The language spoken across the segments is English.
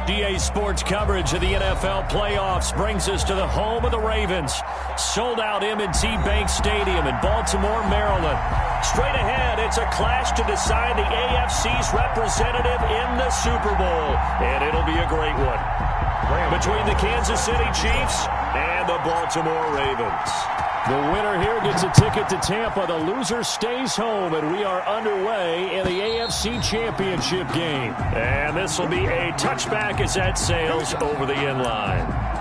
EA Sports coverage of the NFL playoffs brings us to the home of the Ravens. Sold out M&T Bank Stadium in Baltimore, Maryland. Straight ahead, it's a clash to decide the AFC's representative in the Super Bowl. And it'll be a great one. Between the Kansas City Chiefs and the Baltimore Ravens. The winner here gets a ticket to Tampa. The loser stays home, and we are underway in the AFC Championship game. And this will be a touchback as that sails over the end line.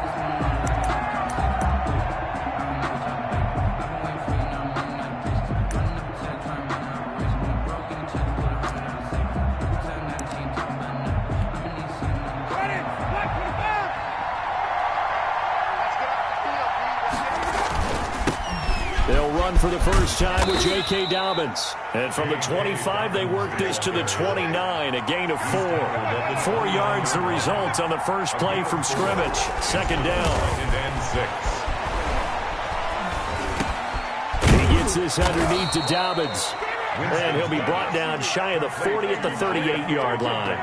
For the first time with J.K. Dobbins. And from the 25, they work this to the 29, a gain of 4. 4 yards the result on the first play from scrimmage. Second down. He gets this underneath to Dobbins. And he'll be brought down shy of the 40 at the 38-yard line.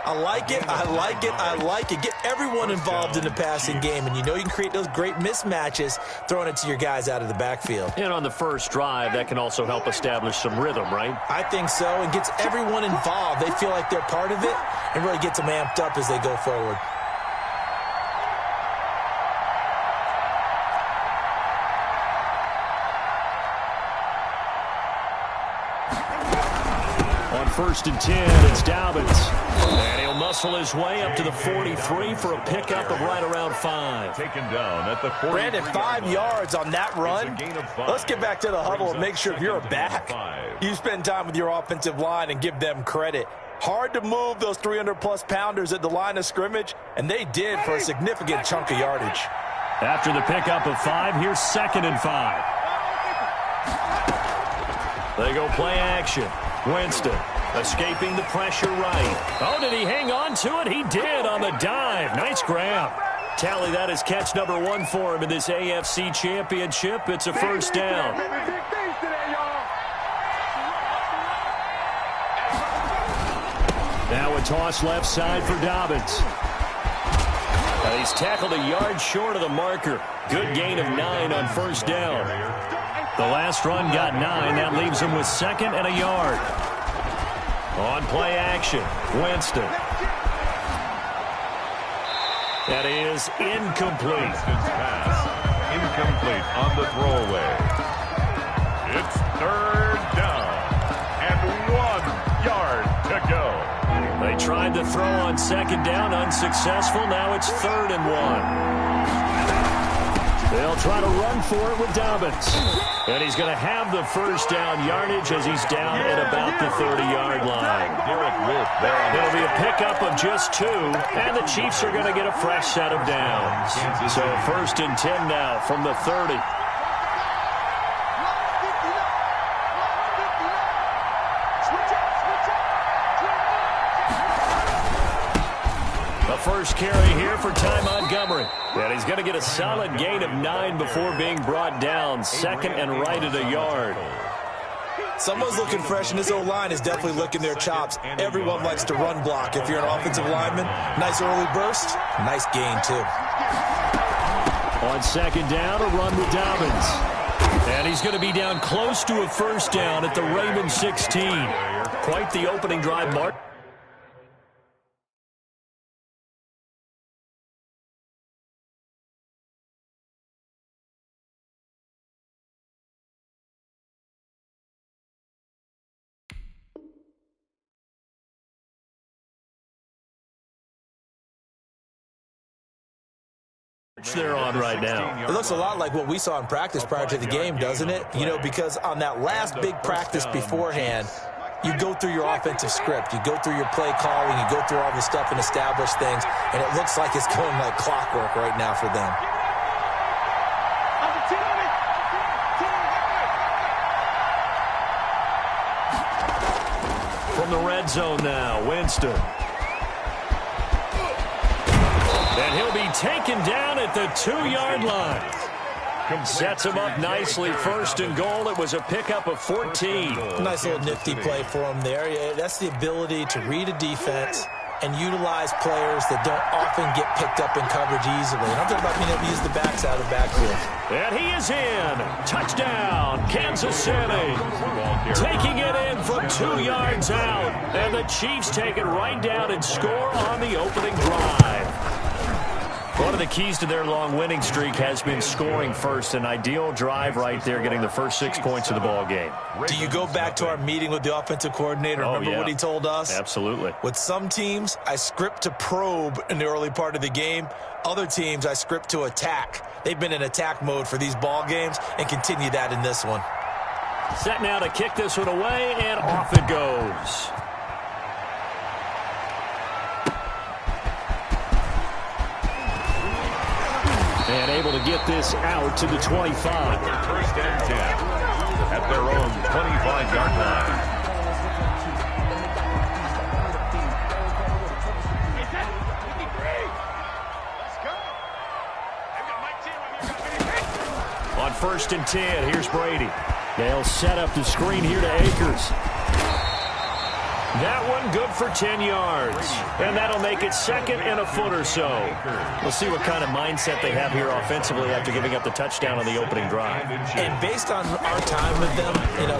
I like it, I like it, I like it. Get everyone involved in the passing game, and you know you can create those great mismatches throwing it to your guys out of the backfield. And on the first drive, that can also help establish some rhythm, right? I think so, and gets everyone involved. They feel like they're part of it and really gets them amped up as they go forward. On 1st and 10, it's Dobbins. And he'll muscle his way up to the 43 for a pickup of right around 5. Taken down at the 40. Brandon, 5 yards on that run. Let's get back to the huddle and make sure if you're a back, you spend time with your offensive line and give them credit. Hard to move those 300-plus pounders at the line of scrimmage, and they did for a significant chunk of yardage. After the pickup of 5, here's 2nd and 5. They go play action. Winston escaping the pressure right. Oh, did he hang on to it? He did on the dive. Nice grab. Tally that as catch number 1 for him in this AFC Championship. It's a first down. Now a toss left side for Dobbins. He's tackled a yard short of the marker. Good gain of 9 on first down. The last run got 9. That leaves him with 2nd and a yard. On play action, Winston. That is incomplete. Pass. Incomplete on the throwaway. It's 3rd down and 1 yard to go. They tried to throw on 2nd down, unsuccessful. Now it's 3rd and 1. They'll try to run for it with Dobbins. And he's going to have the first down yardage as he's down at about the 30-yard line. It'll be a pickup of just 2, and the Chiefs are going to get a fresh set of downs. So 1st and 10 now from the 30. First carry here for Ty Montgomery. And he's going to get a solid gain of 9 before being brought down. 2nd and right at a yard. Someone's looking fresh, and this O-line is definitely licking their chops. Everyone likes to run block. If you're an offensive lineman, nice early burst, nice gain too. On 2nd down, a run with Dobbins. And he's going to be down close to a first down at the Ravens 16. Quite the opening drive mark. They're on right now. It looks a lot like what we saw in practice prior to the game, doesn't it? You know, because on that last big practice beforehand, you go through your offensive script, you go through your play calling, you go through all the stuff and establish things, and it looks like it's going like clockwork right now for them. From the red zone now, Winston. And he'll be taken down at the 2-yard line. Sets him up nicely. 1st and goal. It was a pickup of 14. Nice little nifty play for him there. Yeah, that's the ability to read a defense, and utilize players that don't often get picked up in coverage easily. And I'm talking about being able to use the backside of the backfield. And he is in. Touchdown, Kansas City. Taking it in from 2 yards out. And the Chiefs take it right down and score on the opening drive. One of the keys to their long winning streak has been scoring first. An ideal drive right there, getting the first 6 points of the ball game. Do you go back to our meeting with the offensive coordinator? Remember what he told us? Absolutely. With some teams, I script to probe in the early part of the game. Other teams, I script to attack. They've been in attack mode for these ball games and continue that in this one. Set now to kick this one away, and off it goes. And able to get this out to the 25. First and 10 at their own 25-yard line. On first and 10, here's Brady. They'll set up the screen here to Akers. That one good for 10 yards. And that'll make it second and a foot or so. We'll see what kind of mindset they have here offensively after giving up the touchdown on the opening drive. And based on our time with them,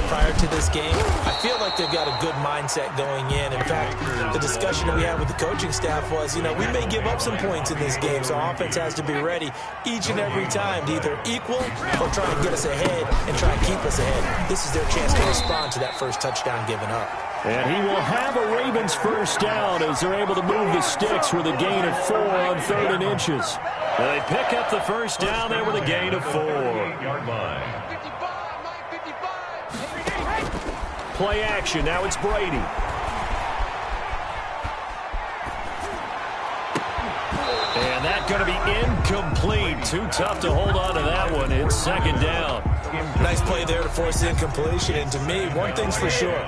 prior to this game, I feel like they've got a good mindset going in. In fact, the discussion that we had with the coaching staff was, we may give up some points in this game, so offense has to be ready each and every time to either equal or try and get us ahead and try and keep us ahead. This is their chance to respond to that first touchdown given up. And he will have a Ravens first down as they're able to move the sticks with a gain of 4 on 3rd and inches. They pick up the first down there with a gain of 4. Play action. Now it's Brady. And that's going to be incomplete. Too tough to hold on to that one. It's second down. Nice play there to force the incompletion. And to me, one thing's for sure.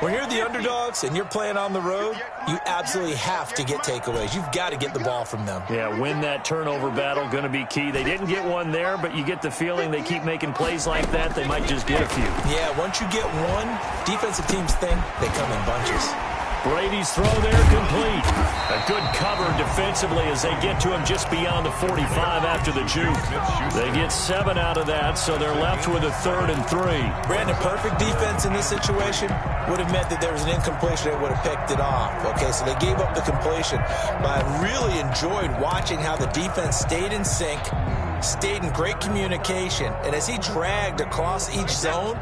When you're the underdogs and you're playing on the road, you absolutely have to get takeaways. You've got to get the ball from them. Yeah, win that turnover battle, going to be key. They didn't get one there, but you get the feeling they keep making plays like that, they might just get a few. Yeah, once you get one, defensive teams think they come in bunches. Brady's throw there complete. A good cover defensively as they get to him just beyond the 45 after the juke. They get 7 out of that, so they're left with a 3rd and 3. Brandon, perfect defense in this situation would have meant that there was an incompletion that would have picked it off. Okay, so they gave up the completion. But I really enjoyed watching how the defense stayed in sync, stayed in great communication, and as he dragged across each zone,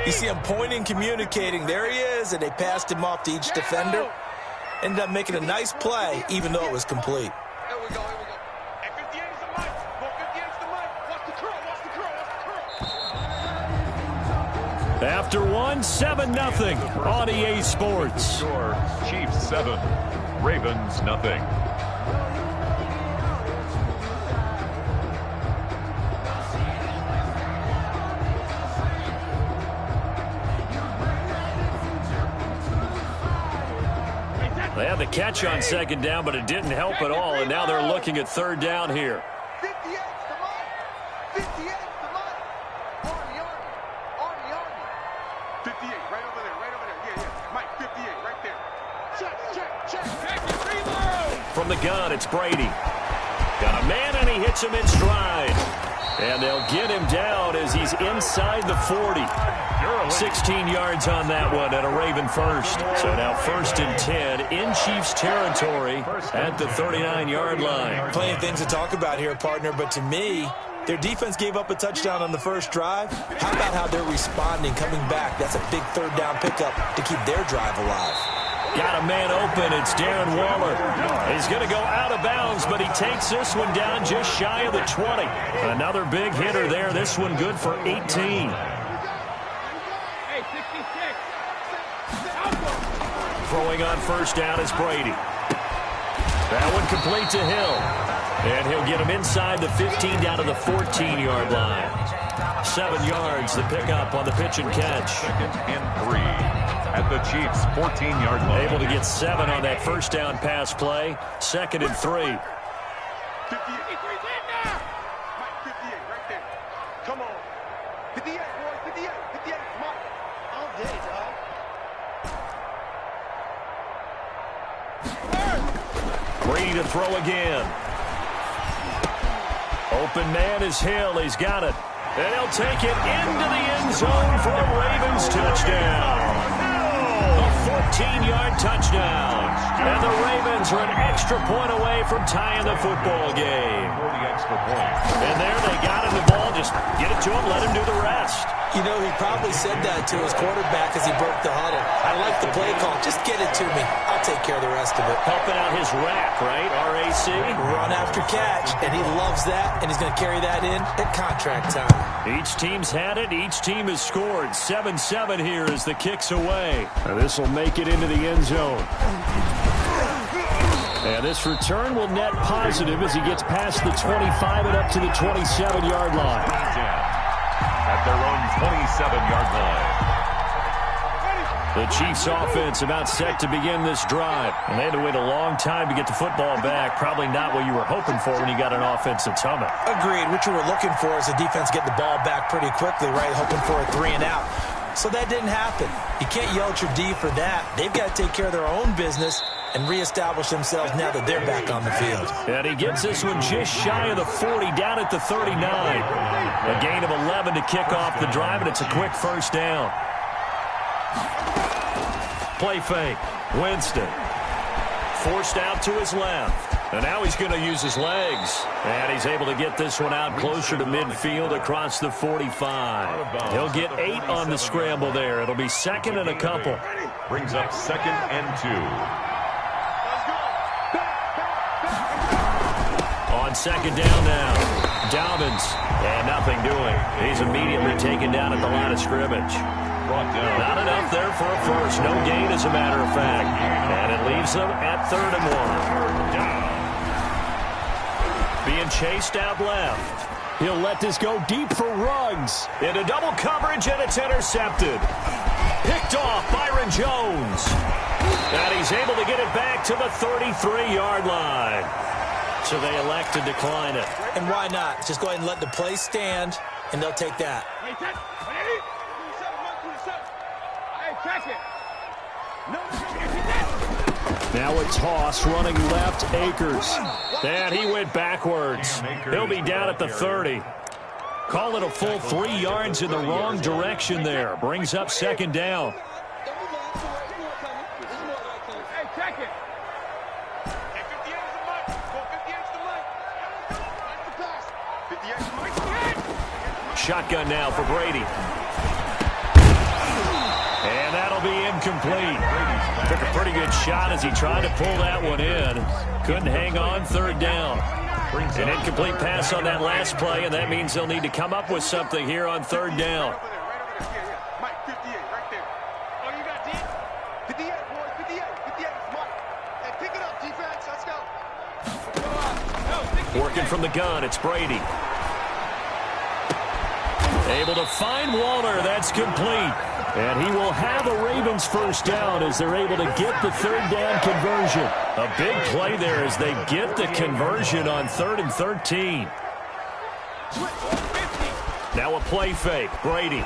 you see him pointing, communicating. There he is, and they passed him off to each defender. Ended up making a nice play, even though it was complete. Here we go, here we go. At 58 is the mic. Go 58 is the mic. Watch the curl, watch the curl, watch the curl. After 7-0 on EA Sports. Score, Chiefs 7, Ravens nothing. They had the catch on second down, but it didn't help at all, and now they're looking at 3rd down here. 58's the mic. 58's the mic. Arnie. 58, right over there. Yeah. Mike, 58, right there. Check. From the gun, it's Brady. Got a man, and he hits him in stride. And they'll get him down as he's inside the 40. 16 yards on that one at a Raven first. So now 1st and 10 in Chiefs territory at the 39-yard line. Plenty of things to talk about here, partner, but to me, their defense gave up a touchdown on the first drive. How about how they're responding, coming back? That's a big 3rd down pickup to keep their drive alive. Got a man open. It's Darren Waller. He's going to go out of bounds, but he takes this one down just shy of the 20. Another big hitter there. This one good for 18. Throwing on first down is Brady. That one complete to Hill. And he'll get him inside the 15 down to the 14-yard line. 7 yards, the pickup on the pitch and catch. 2nd and 3 at the Chiefs' 14-yard line. Able to get 7 on that first down pass play. 2nd and 3. 58. Mike, 58, right there. Come on. 58, boys. 58. Mike. All day, dog. ready to throw again. Open man is Hill. He's got it. And he'll take it into the end zone for a Ravens touchdown. A 14-yard touchdown. And the Ravens are an extra point away from tying the football game. And there they got him the ball. Just get it to him, let him do the rest. You know, he probably said that to his quarterback as he broke the huddle. I like the play call. Just get it to me. I'll take care of the rest of it. Helping out his rack, right? RAC. Run after catch. And he loves that, and he's going to carry that in at contract time. Each team's had it. Each team has scored. 7-7 here as the kick's away. And this will make it into the end zone. And this return will net positive as he gets past the 25 and up to the 27-yard line. At their own 27-yard line. The Chiefs offense about set to begin this drive. And they had to wait a long time to get the football back. Probably not what you were hoping for when you got an offense that's humming. Agreed. What you were looking for is the defense getting the ball back pretty quickly, right? Hoping for a 3 and out. So that didn't happen. You can't yell at your D for that. They've got to take care of their own business and reestablish themselves now that they're back on the field. And he gets this one just shy of the 40, down at the 39. A gain of 11 to kick off the drive, and it's a quick first down. Play fake. Winston. Forced out to his left. And now he's going to use his legs. And he's able to get this one out closer to midfield across the 45. He'll get 8 on the scramble there. It'll be second and a couple. Brings up 2nd and 2. On second down now. Dobbins. And nothing doing. He's immediately taken down at the line of scrimmage. Brought down. Not enough there for a first. No gain, as a matter of fact. And it leaves them at 3rd and 1. Being chased out left. He'll let this go deep for Ruggs. Into double coverage, and it's intercepted. Picked off Byron Jones. And he's able to get it back to the 33-yard line. So they elect to decline it. And why not? Just go ahead and let the play stand, and they'll take that. Now a toss running left, Akers. And he went backwards. He'll be down at the 30. Call it a full 3 yards in the wrong direction there. Brings up second down. Shotgun now for Brady. And that'll be incomplete. Took a pretty good shot as he tried to pull that one in. Couldn't hang on, 3rd down. An incomplete pass on that last play, and that means they'll need to come up with something here on 3rd down. Working from the gun, it's Brady. Able to find Walter. That's complete. And he will have a Ravens first down as they're able to get the 3rd down conversion. A big play there as they get the conversion on 3rd and 13. Now a play fake. Brady.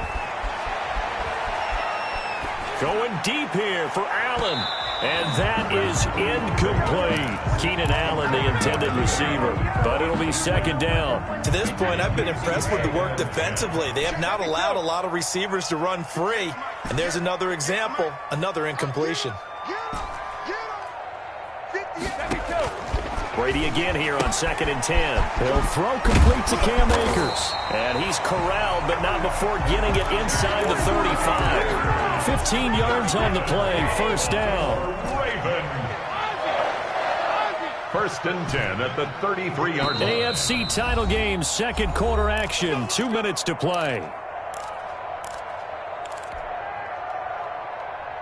Going deep here for Allen. And that is incomplete. Keenan Allen, the intended receiver. But it'll be 2nd down. To this point, I've been impressed with the work defensively. They have not allowed a lot of receivers to run free. And there's another example, another incompletion. Brady again here on 2nd and 10. He'll throw complete to Cam Akers. And he's corralled, but not before getting it inside the 35. 15 yards on the play, first down. Raven. 1st and 10 at the 33-yard line. AFC title game, 2nd quarter action, 2 minutes to play.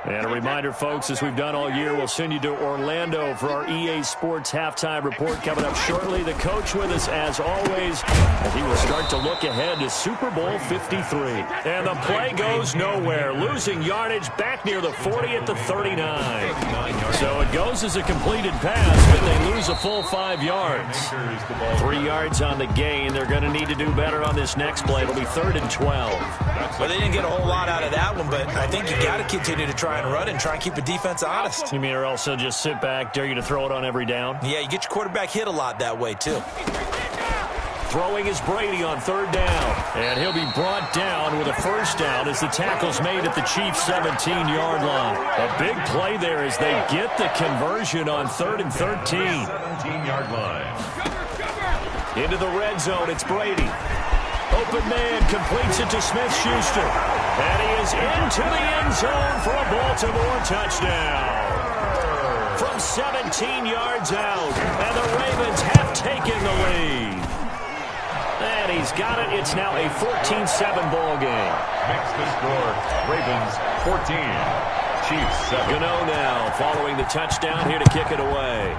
And a reminder, folks, as we've done all year, we'll send you to Orlando for our EA Sports halftime report coming up shortly. The coach with us, as always, and he will start to look ahead to Super Bowl 53. And the play goes nowhere, losing yardage back near the 40 at the 39. So it goes as a completed pass, but they lose a full 5 yards. 3 yards on the gain. They're going to need to do better on this next play. It'll be 3rd and 12. Well, they didn't get a whole lot out of that one, but I think you got to continue to try and run and try and keep the defense honest. You mean or else they'll just sit back, dare you to throw it on every down? Yeah, you get your quarterback hit a lot that way, too. Throwing is Brady on 3rd down. And he'll be brought down with a first down as the tackle's made at the Chiefs' 17-yard line. A big play there as they get the conversion on 3rd and 13. 17-yard line. Into the red zone, it's Brady. Open man completes it to Smith-Schuster. And he is into the end zone for a Baltimore touchdown. From 17 yards out, and the Ravens have taken the lead. And he's got it. It's now a 14-7 ball game. Makes the score. Ravens 14. Chiefs 7. Gano now following the touchdown here to kick it away.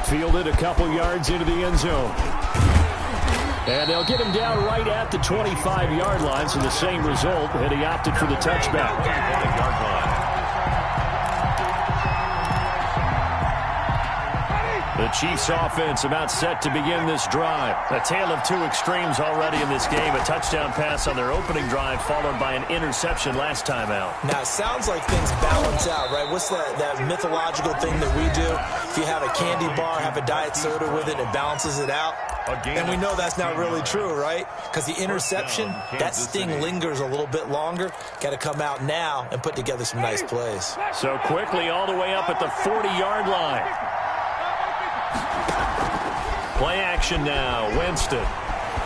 Fielded a couple yards into the end zone. And they'll get him down right at the 25-yard line, so the same result, and he opted for the touchback. 25-yard line. The Chiefs offense about set to begin this drive. A tale of two extremes already in this game. A touchdown pass on their opening drive followed by an interception last time out. Now, it sounds like things balance out, right? What's that mythological thing that we do? If you have a candy bar, have a diet soda with it, it balances it out. And we know that's not really true, right? Because the interception, that sting lingers a little bit longer. Got to come out now and put together some nice plays. So quickly all the way up at the 40-yard line. Play action now. Winston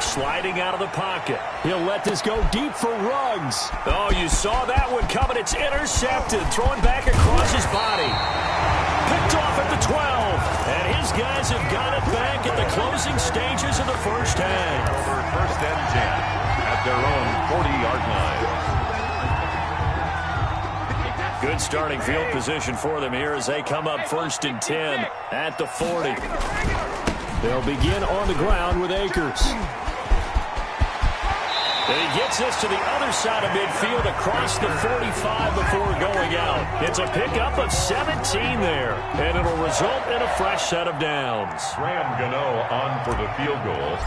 sliding out of the pocket. He'll let this go deep for Ruggs. Oh, you saw that one coming. It's intercepted. Throwing back across his body. Picked off at the 12. And his guys have got it back at the closing stages of the first half. For 1st and 10 at their own 40-yard line. Good starting field position for them here as they come up 1st and 10 at the 40. They'll begin on the ground with Akers. And he gets this to the other side of midfield across the 45 before going out. It's a pickup of 17 there, and it'll result in a fresh set of downs. Graham Gano on for the field goal.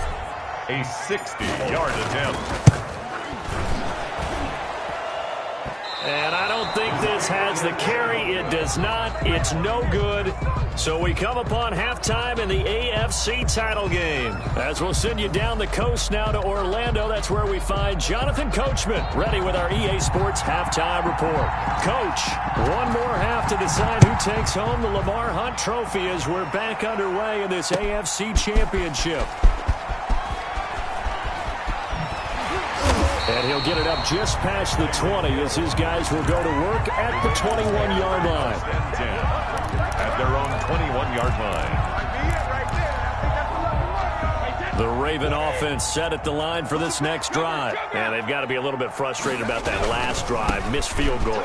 A 60-yard attempt. And I don't think this has the carry. It does not. It's no good. So we come upon halftime in the AFC title game. As we'll send you down the coast now to Orlando, that's where we find Jonathan Coachman ready with our EA Sports halftime report. Coach, one more half to decide who takes home the Lamar Hunt Trophy as we're back underway in this AFC Championship. And he'll get it up just past the 20 as his guys will go to work at the 21-yard line. At their own 21-yard line. The Raven offense set at the line for this next drive. And they've got to be a little bit frustrated about that last drive. Missed field goal.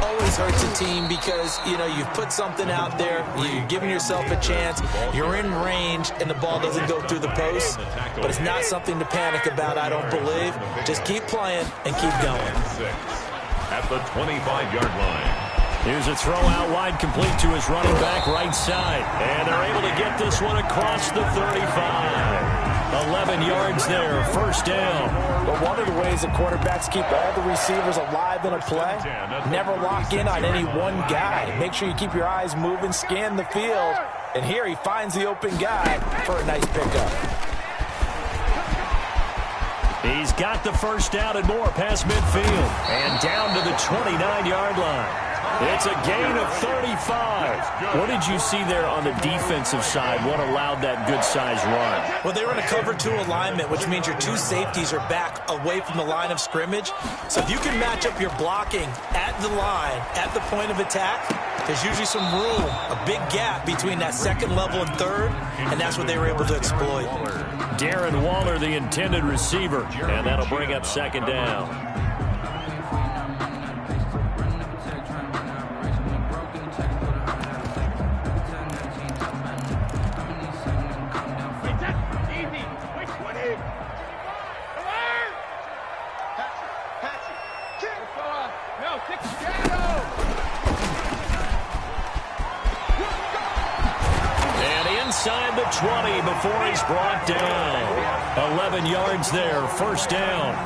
Always hurts a team because, you know, you've put something out there, you're giving yourself a chance, you're in range, and the ball doesn't go through the post. But it's not something to panic about, I don't believe. Just keep playing and keep going. At the 25-yard line. Here's a throw out wide complete to his running back right side. And they're able to get this one across the 35. 11 yards there, first down. But one of the ways that quarterbacks keep all the receivers alive in a play, never lock in on any one guy. Make sure you keep your eyes moving, scan the field. And here he finds the open guy for a nice pickup. He's got the first down and more past midfield. And down to the 29-yard line. It's a gain of 35. What did you see there on the defensive side? What allowed that good-sized run? Well, they were in a cover 2 alignment, which means your 2 safeties are back away from the line of scrimmage. So if you can match up your blocking at the line, at the point of attack, there's usually some room, a big gap between that second level and third, and that's what they were able to exploit. Darren Waller, the intended receiver, and that'll bring up second down. inside the 20 before he's brought down. 11 yards there, first down.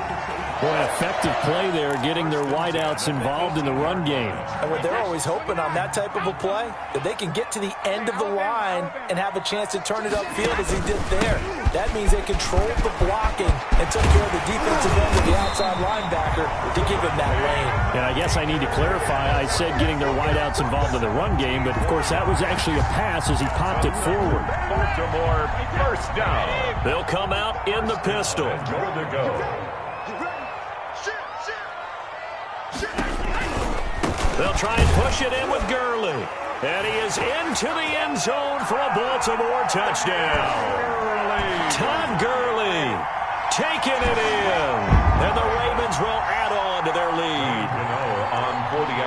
Boy, effective play there, getting their wideouts involved in the run game. And what they're always hoping on that type of a play, that they can get to the end of the line and have a chance to turn it upfield as he did there. That means they controlled the blocking and took care of the defensive end of the outside linebacker to give him that lane. And I guess I need to clarify, I said getting their wideouts involved in the run game, but of course that was actually a pass as he popped it forward. Baltimore, first down. They'll come out in the pistol. Good to go. They'll try and push it in with Gurley. And he is into the end zone for a Baltimore touchdown. Todd Gurley taking it in. And the Ravens will add on to their lead.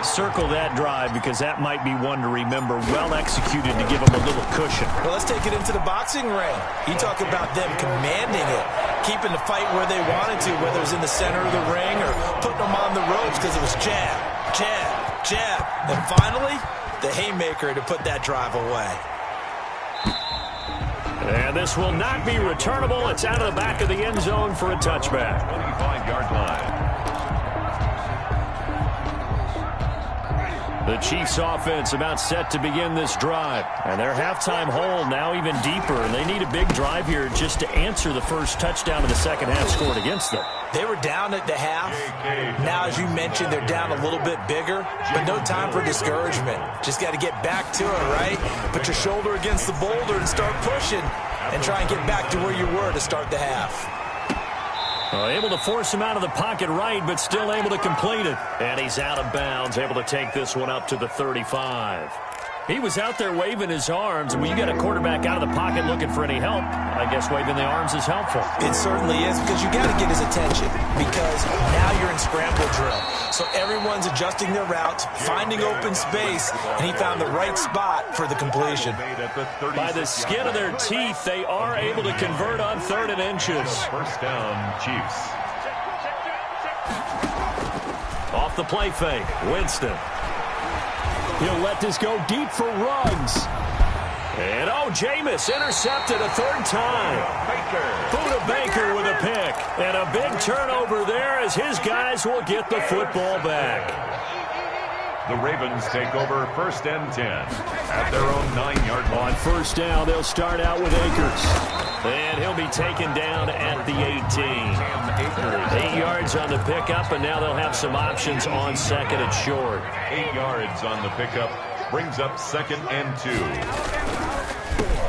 Circle that drive because that might be one to remember. Well executed to give them a little cushion. Well, let's take it into the boxing ring. You talk about them commanding it, keeping the fight where they wanted to, whether it was in the center of the ring or putting them on the ropes because it was jab, jab, jab. And finally, the haymaker to put that drive away. And this will not be returnable. It's out of the back of the end zone for a touchback. 25-yard line. The Chiefs offense about set to begin this drive. And their halftime hole now even deeper. And they need a big drive here just to answer the first touchdown of the second half scored against them. They were down at the half. Now, as you mentioned, they're down a little bit bigger, but no time for discouragement. Just got to get back to it, right? Put your shoulder against the boulder and start pushing and try and get back to where you were to start the half. Able to force him out of the pocket right, but still able to complete it. And he's out of bounds, able to take this one up to the 35. He was out there waving his arms, and when you get a quarterback out of the pocket looking for any help, I guess waving the arms is helpful. It certainly is, because you got to get his attention, because now you're in scramble drill. So everyone's adjusting their routes, finding open space, and he found the right spot for the completion. By the skin of their teeth, they are able to convert on 3rd and inches. First down, Chiefs. Off the play fake, Winston. He'll let this go deep for Ruggs. And Jameis intercepted a 3rd time. Buda Baker with a pick. And a big turnover there as his guys will get the football back. The Ravens take over 1st and 10 at their own 9-yard line. On first down, they'll start out with Akers. And he'll be taken down at the 18. 8 yards on the pickup, and now they'll have some options on 2nd and short. 8 yards on the pickup brings up 2nd and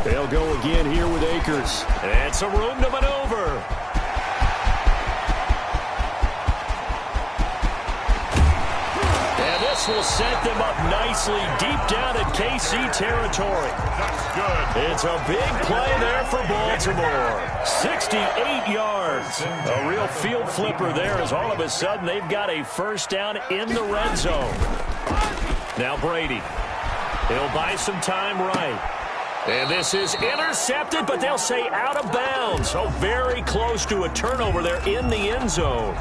2. They'll go again here with Akers. And some room to maneuver. This will set them up nicely deep down in KC territory. Good. It's a big play there for Baltimore. 68 yards. A real field flipper there as all of a sudden they've got a first down in the red zone. Now Brady. He'll buy some time right. And this is intercepted, but they'll say out of bounds. So very close to a turnover there in the end zone.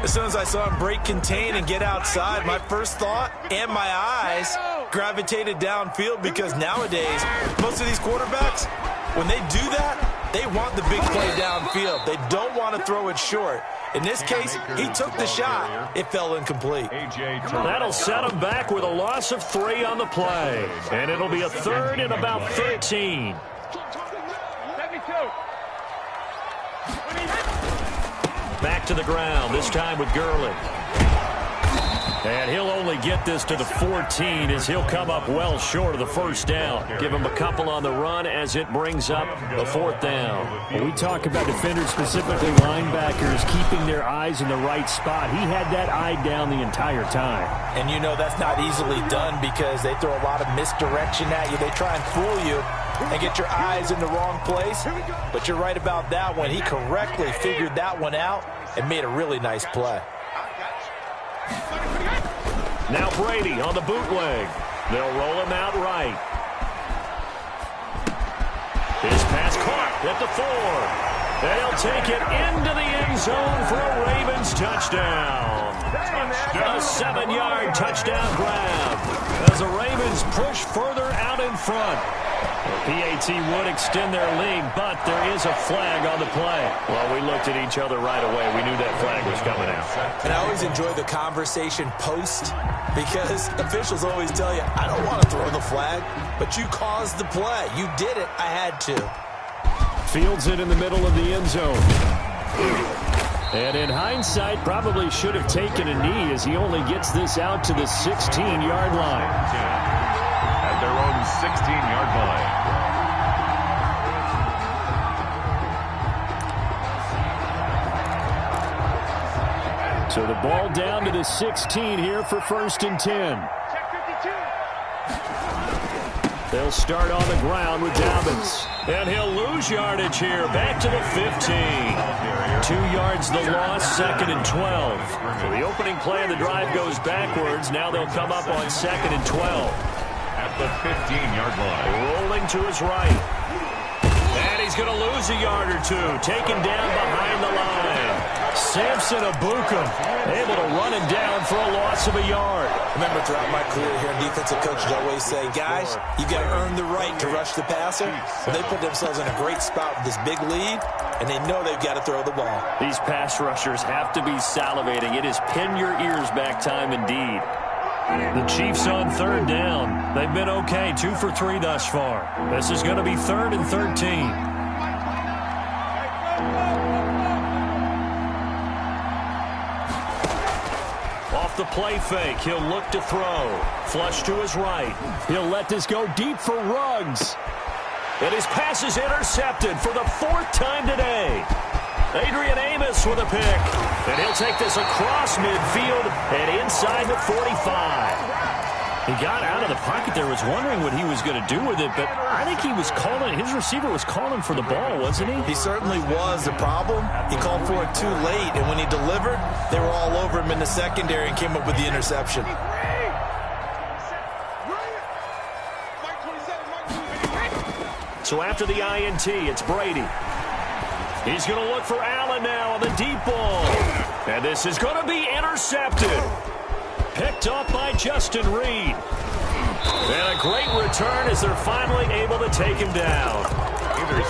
As soon as I saw him break contain and get outside, my first thought and my eyes gravitated downfield, because nowadays, most of these quarterbacks, when they do that, they want the big play downfield. They don't want to throw it short. In this case, he took the shot. It fell incomplete. That'll set him back with a loss of 3 on the play. And it'll be a 3rd and about 13. Back to the ground, this time with Gurley. And he'll only get this to the 14 as he'll come up well short of the first down. Give him a couple on the run as it brings up a 4th down. When we talk about defenders, specifically linebackers, keeping their eyes in the right spot. He had that eye down the entire time. And you know that's not easily done, because they throw a lot of misdirection at you. They try and fool you and get your eyes in the wrong place. But you're right about that one. He correctly figured that one out and made a really nice play. Now Brady on the bootleg. They'll roll him out right. His pass caught at the 4. They'll take it into the end zone for a Ravens touchdown. A 7-yard touchdown grab as the Ravens push further out in front. PAT would extend their lead, but there is a flag on the play. Well, we looked at each other right away. We knew that flag was coming out. And I always enjoy the conversation post because officials always tell you, I don't want to throw the flag, but you caused the play. You did it. I had to. Fields it in the middle of the end zone. And in hindsight, probably should have taken a knee as he only gets this out to the 16-yard line. At their own 16-yard line. So the ball down to the 16 here for 1st and 10. They'll start on the ground with Dobbins. And he'll lose yardage here. Back to the 15. 2 yards the loss, 2nd and 12. So the opening play of the drive goes backwards. Now they'll come up on 2nd and 12. At the 15-yard line. Rolling to his right. And he's going to lose a yard or two. Taken down behind the line. Samson Abukum able to run him down for a loss of a yard. Remember, throughout my career here, defensive coaches always say, guys, you've got to earn the right to rush the passer. Well, they put themselves in a great spot with this big lead, and they know they've got to throw the ball. These pass rushers have to be salivating. It is pin your ears back time indeed. The Chiefs on 3rd down. They've been okay, 2 for 3 thus far. This is going to be 3rd and 13. Off the play fake, he'll look to throw. Flush to his right. He'll let this go deep for Ruggs. And his pass is intercepted for the 4th time today. Adrian Amos with a pick. And he'll take this across midfield and inside the 45. He got out of the pocket there, was wondering what he was going to do with it, but I think he was calling, his receiver was calling for the ball, wasn't he? He certainly was. The problem, he called for it too late, and when he delivered, they were all over him in the secondary and came up with the interception. So after the INT, it's Brady. He's going to look for Allen now on the deep ball. And this is going to be intercepted. Picked off by Justin Reed. And a great return as they're finally able to take him down.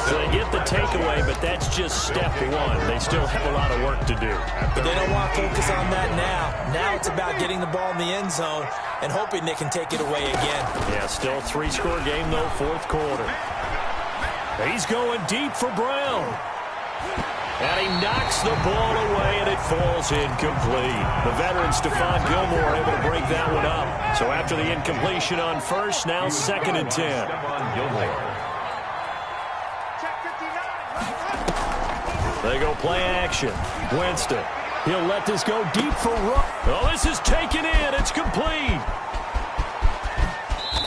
So they get the takeaway, but that's just step one. They still have a lot of work to do. But they don't want to focus on that now. Now it's about getting the ball in the end zone and hoping they can take it away again. Yeah, still a 3-score game, though, 4th quarter. He's going deep for Brown. And he knocks the ball away, and it falls incomplete. The veteran Stephon Gilmore able to break that one up. So after the incompletion on 1st, now 2nd and 10. Stephon Gilmore. They go play action. Winston. He'll let this go deep for Rupp. Oh, this is taken in. It's complete.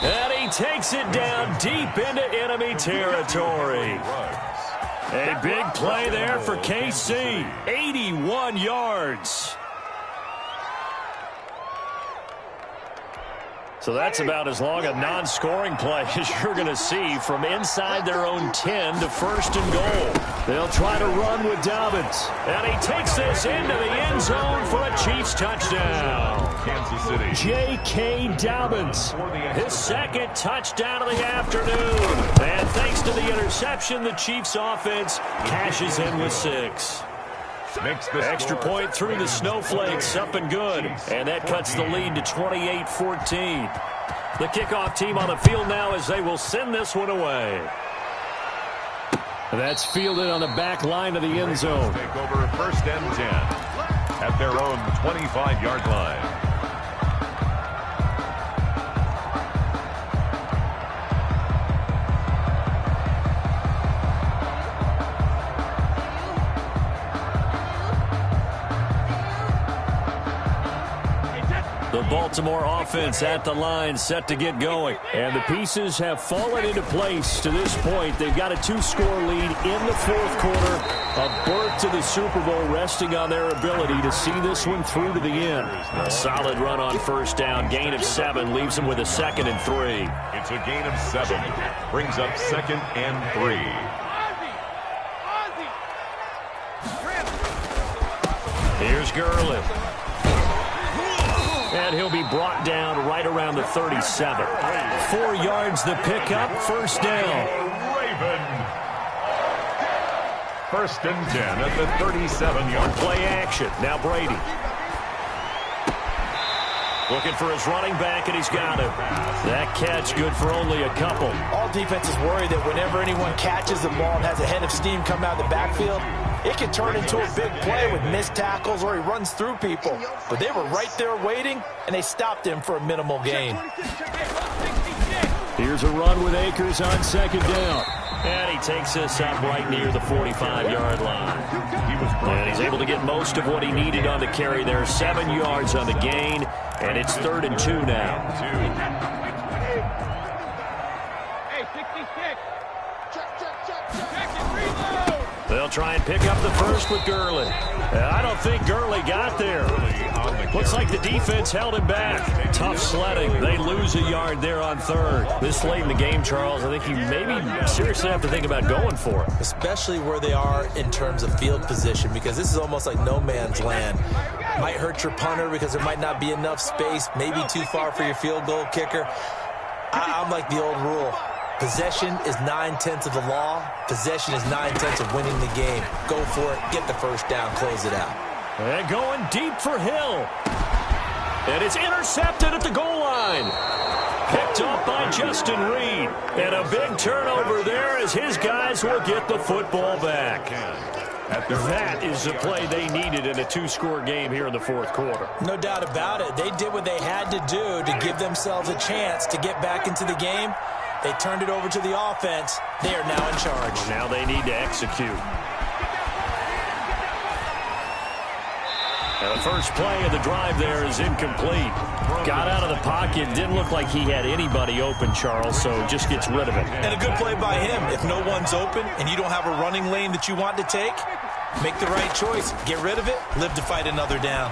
And he takes it down deep into enemy territory. A big play there for KC. 81 yards. So that's about as long a non-scoring play as you're going to see from inside their own 10 to 1st and goal. They'll try to run with Dobbins. And he takes this into the end zone for a Chiefs touchdown. Kansas City. J.K. Dobbins, his 2nd touchdown of the afternoon. And thanks to the interception, the Chiefs offense cashes in with 6. Extra point through the snowflakes, up and good. And that cuts the lead to 28-14. The kickoff team on the field now as they will send this one away. That's fielded on the back line of the end zone. Take over 1st and 10 at their own 25-yard line. The Baltimore offense at the line, set to get going. And the pieces have fallen into place to this point. They've got a 2-score lead in the 4th quarter. A berth to the Super Bowl resting on their ability to see this one through to the end. A solid run on 1st down. Gain of 7 leaves them with a 2nd and 3. It's a gain of 7. Brings up 2nd and 3. Here's Gurley. And he'll be brought down right around the 37. 4 yards the pickup, first down. Raven. First and 10 at the 37-yard play action. Now Brady. Looking for his running back, and he's got him. That catch good for only a couple. All defenses worry that whenever anyone catches the ball and has a head of steam come out of the backfield, it can turn into a big play with missed tackles or he runs through people. But they were right there waiting, and they stopped him for a minimal gain. Here's a run with Akers on second down. And he takes this up right near the 45-yard line. And he's able to get most of what he needed on the carry there. 7 yards on the gain, and it's 3rd and 2 now. Hey, 66. They'll try and pick up the first with Gurley. I don't think Gurley got there. Looks like the defense held him back. Tough sledding. They lose a yard there on 3rd. This late in the game, Charles, I think you maybe seriously have to think about going for it. Especially where they are in terms of field position, because this is almost like no man's land. Might hurt your punter because there might not be enough space, maybe too far for your field goal kicker. I'm like the old rule. Possession is 9/10 of the law. Possession is 9/10 of winning the game. Go for it. Get the first down. Close it out. And going deep for Hill. And it's intercepted at the goal line. Picked up by Justin Reed. And a big turnover there as his guys will get the football back. That is the play they needed in a 2-score game here in the 4th quarter. No doubt about it. They did what they had to do to give themselves a chance to get back into the game. They turned it over to the offense. They are now in charge. Now they need to execute. And the first play of the drive there is incomplete. Got out of the pocket. Didn't look like he had anybody open, Charles, so just gets rid of it. And a good play by him. If no one's open and you don't have a running lane that you want to take, make the right choice. Get rid of it. Live to fight another down.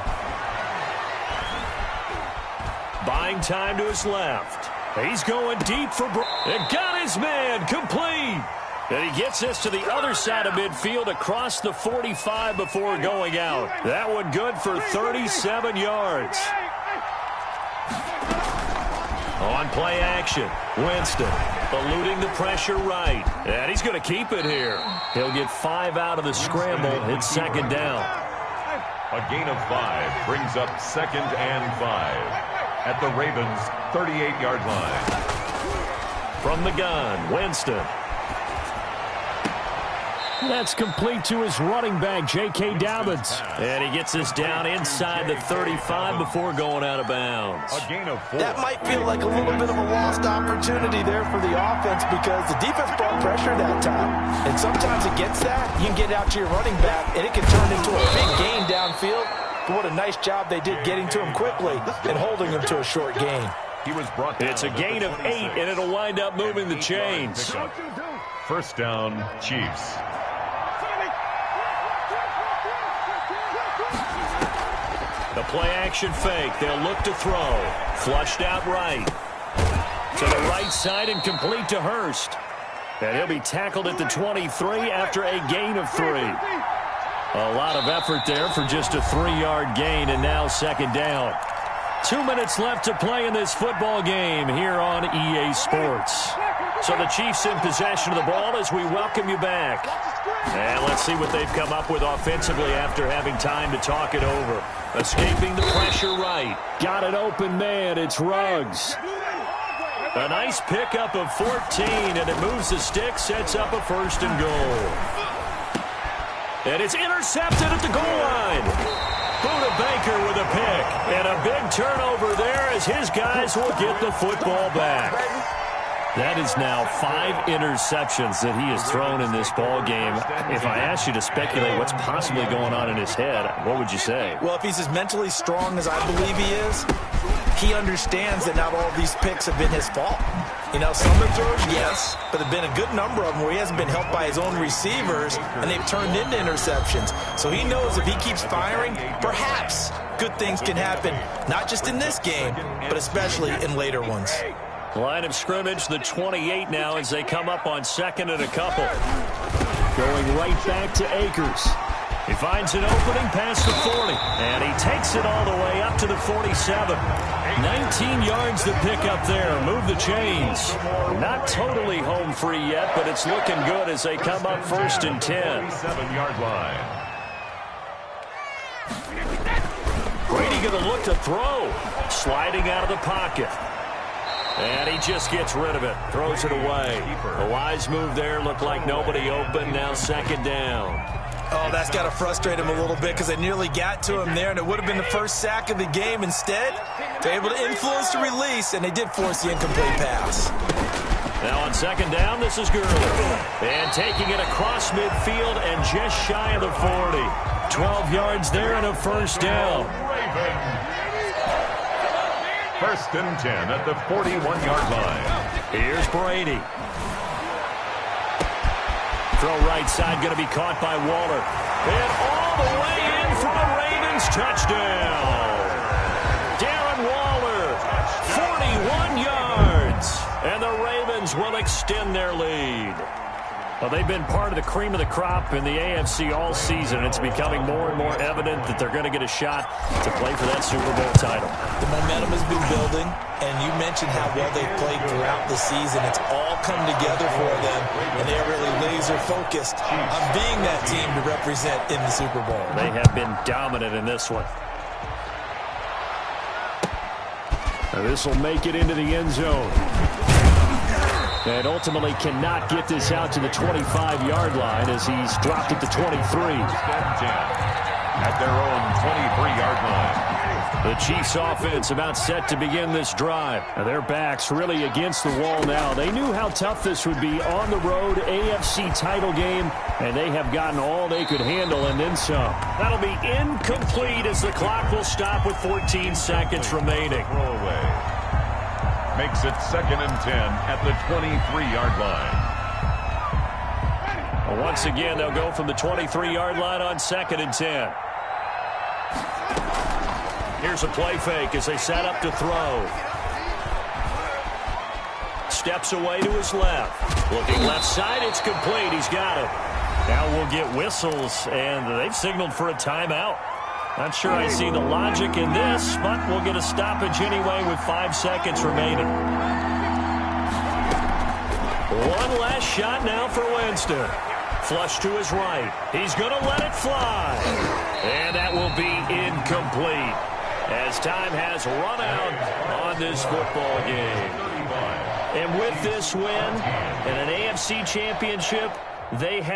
Buying time to his left. He's going deep for and got his man complete. And he gets this to the other side of midfield across the 45 before going out. That one good for 37 yards. On play action, Winston eluding the pressure right. And he's going to keep it here. He'll get 5 out of the scramble. It's second down. A gain of 5 brings up 2nd and 5 at the Ravens' 38-yard line. From the gun, Winston. That's complete to his running back, J.K. Dobbins. And he gets this down inside the 35 before going out of bounds. A gain of 4. That might feel like a little bit of a lost opportunity there for the offense because the defense brought pressure that time. And sometimes against that, you can get out to your running back, and it can turn into a big gain downfield. But what a nice job they did getting to him quickly and holding him to a short gain. He was brought down. It's a gain of 8, and it'll wind up moving the chains. First down, Chiefs. The play-action fake. They'll look to throw. Flushed out right. To the right side and complete to Hurst. And he'll be tackled at the 23 after a gain of 3. A lot of effort there for just a 3-yard gain, and now second down. 2 minutes left to play in this football game here on EA Sports. So the Chiefs in possession of the ball as we welcome you back. And let's see what they've come up with offensively after having time to talk it over. Escaping the pressure right. Got an open man. It's Ruggs. A nice pickup of 14, and it moves the stick, sets up a 1st and goal. And it's intercepted at the goal line. Buda Baker with a pick. And a big turnover there as his guys will get the football back. That is now 5 interceptions that he has thrown in this ball game. If I asked you to speculate what's possibly going on in his head, what would you say? Well, if he's as mentally strong as I believe he is, he understands that not all these picks have been his fault. You know, some of throws, yes, but there have been a good number of them where he hasn't been helped by his own receivers, and they've turned into interceptions. So he knows if he keeps firing, perhaps good things can happen, not just in this game, but especially in later ones. Line of scrimmage, the 28 now as they come up on 2nd and a couple. Going right back to Akers. He finds an opening past the 40, and he takes it all the way up to the 47. 19 yards to pick up there. Move the chains. Not totally home free yet, but it's looking good as they come up 1st and 10. 47-yard line. Brady going to look to throw. Sliding out of the pocket. And he just gets rid of it. Throws it away. A wise move there. Looked like nobody open. Now 2nd down. Oh, that's got to frustrate him a little bit because they nearly got to him there, and it would have been the first sack of the game. Instead, they're able to influence the release, and they did force the incomplete pass. Now on 2nd down, this is Gurley. And taking it across midfield and just shy of the 40. 12 yards there and a 1st down. 1st and 10 at the 41-yard line. Here's Brady. Throw right side, going to be caught by Waller. And all the way in for a Ravens touchdown. Darren Waller, 41 yards. And the Ravens will extend their lead. Well, they've been part of the cream of the crop in the AFC all season. It's becoming more and more evident that they're going to get a shot to play for that Super Bowl title. The momentum has been building, and you mentioned how well they've played throughout the season. It's all come together for them, and they're really laser-focused on being that team to represent in the Super Bowl. They have been dominant in this one. Now this will make it into the end zone. And ultimately cannot get this out to the 25-yard line as he's dropped it to 23. At their own 23-yard line. The Chiefs offense about set to begin this drive. Now their backs really against the wall now. They knew how tough this would be on the road, AFC title game, and they have gotten all they could handle and then some. That'll be incomplete as the clock will stop with 14 seconds remaining. Throwaway. Makes it 2nd and 10 at the 23-yard line. Well, once again, they'll go from the 23-yard line on 2nd and 10. Here's a play fake as they set up to throw. Steps away to his left. Looking left side, it's complete. He's got it. Now we'll get whistles, and they've signaled for a timeout. Not sure I see the logic in this, but we'll get a stoppage anyway with 5 seconds remaining. One last shot now for Winston. Flush to his right. He's going to let it fly. And that will be incomplete as time has run out on this football game. And with this win and an AFC championship, they have